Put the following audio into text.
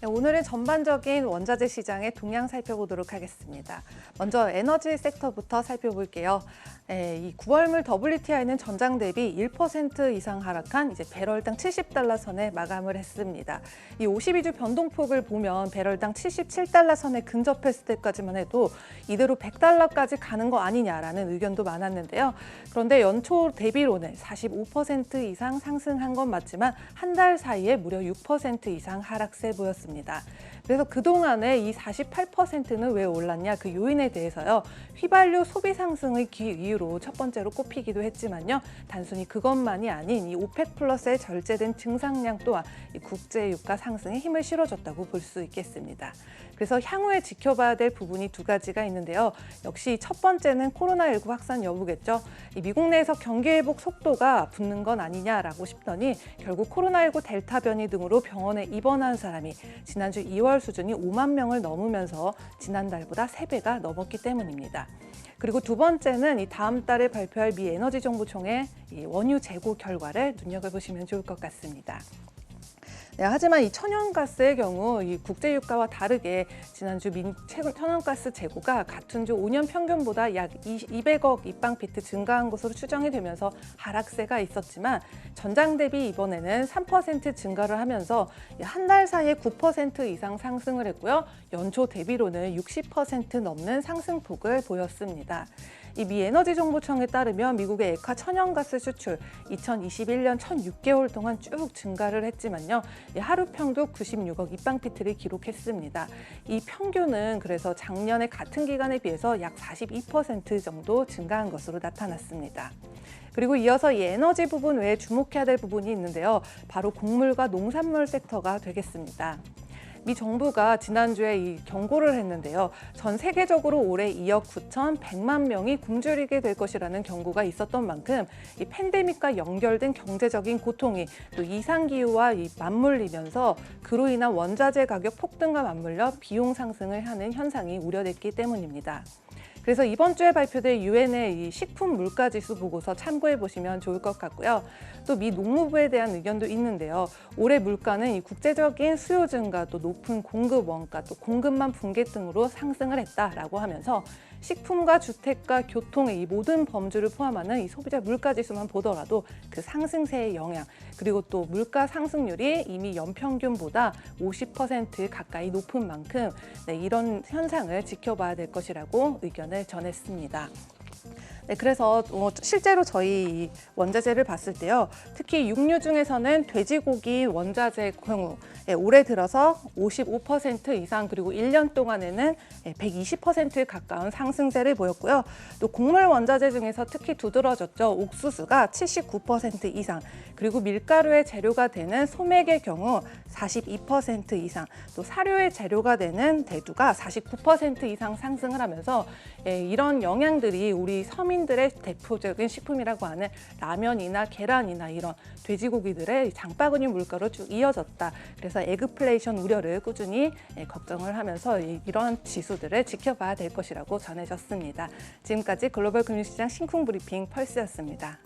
네, 오늘은 전반적인 원자재 시장의 동향 살펴보도록 하겠습니다. 먼저 에너지 섹터부터 살펴볼게요. 이 9월물 WTI는 전장 대비 1% 이상 하락한 이제 배럴당 70달러 선에 마감을 했습니다. 이 52주 변동폭을 보면 배럴당 77달러 선에 근접했을 때까지만 해도 이대로 100달러까지 가는 거 아니냐라는 의견도 많았는데요. 그런데 연초 대비로는 45% 이상 상승한 건 맞지만 한 달 사이에 무려 6% 이상 하락세 보였습니다. 그래서 그동안에 이 48%는 왜 올랐냐 그 요인에 대해서요. 휘발유 소비 상승의 이유로 첫 번째로 꼽히기도 했지만요. 단순히 그것만이 아닌 이 오펙 플러스의 절제된 증상량 또한 이 국제 유가 상승에 힘을 실어줬다고 볼 수 있겠습니다. 그래서 향후에 지켜봐야 될 부분이 두 가지가 있는데요. 역시 첫 번째는 코로나19 확산 여부겠죠. 이 미국 내에서 경기 회복 속도가 붙는 건 아니냐라고 싶더니 결국 코로나19 델타 변이 등으로 병원에 입원한 사람이 지난주 2월 수준이 5만 명을 넘으면서 지난달보다 3배가 넘었기 때문입니다. 그리고 두 번째는 이 다음 달에 발표할 미 에너지정보청의 이 원유 재고 결과를 눈여겨보시면 좋을 것 같습니다. 네, 하지만 이 천연가스의 경우 이 국제유가와 다르게 지난주 민 천연가스 재고가 같은 주 5년 평균보다 약 200억 입방피트 증가한 것으로 추정이 되면서 하락세가 있었지만 전장 대비 이번에는 3% 증가를 하면서 한 달 사이에 9% 이상 상승을 했고요. 연초 대비로는 60% 넘는 상승폭을 보였습니다. 이 미 에너지정보청에 따르면 미국의 액화 천연가스 수출 2021년 1,006개월 동안 쭉 증가를 했지만요. 하루 평균 96억 입방피트를 기록했습니다. 이 평균은 그래서 작년의 같은 기간에 비해서 약 42% 정도 증가한 것으로 나타났습니다. 그리고 이어서 이 에너지 부분 외에 주목해야 될 부분이 있는데요. 바로 곡물과 농산물 섹터가 되겠습니다. 미 정부가 지난주에 이 경고를 했는데요. 전 세계적으로 올해 2억 9,100만 명이 굶주리게 될 것이라는 경고가 있었던 만큼 이 팬데믹과 연결된 경제적인 고통이 또 이상기후와 맞물리면서 그로 인한 원자재 가격 폭등과 맞물려 비용 상승을 하는 현상이 우려됐기 때문입니다. 그래서 이번 주에 발표될 유엔의 이 식품 물가 지수 보고서 참고해 보시면 좋을 것 같고요. 또 미 농무부에 대한 의견도 있는데요. 올해 물가는 이 국제적인 수요 증가, 또 높은 공급 원가, 또 공급망 붕괴 등으로 상승을 했다라고 하면서 식품과 주택과 교통의 이 모든 범주를 포함하는 이 소비자 물가 지수만 보더라도 그 상승세의 영향, 그리고 또 물가 상승률이 이미 연평균보다 50% 가까이 높은 만큼 이런 현상을 지켜봐야 될 것이라고 의견을 전했습니다. 네, 그래서 실제로 저희 원자재를 봤을 때요. 특히 육류 중에서는 돼지고기 원자재 경우 올해 들어서 55% 이상 그리고 1년 동안에는 120% 가까운 상승세를 보였고요. 또 곡물 원자재 중에서 특히 두드러졌죠. 옥수수가 79% 이상 그리고 밀가루의 재료가 되는 소맥의 경우 42% 이상 또 사료의 재료가 되는 대두가 49% 이상 상승을 하면서 이런 영향들이 우리 서민들의 대표적인 식품이라고 하는 라면이나 계란이나 이런 돼지고기들의 장바구니 물가로 쭉 이어졌다. 그래서 에그플레이션 우려를 꾸준히 걱정을 하면서 이러한 지수들을 지켜봐야 될 것이라고 전해졌습니다. 지금까지 글로벌 금융시장 신쿵 브리핑 펄스였습니다.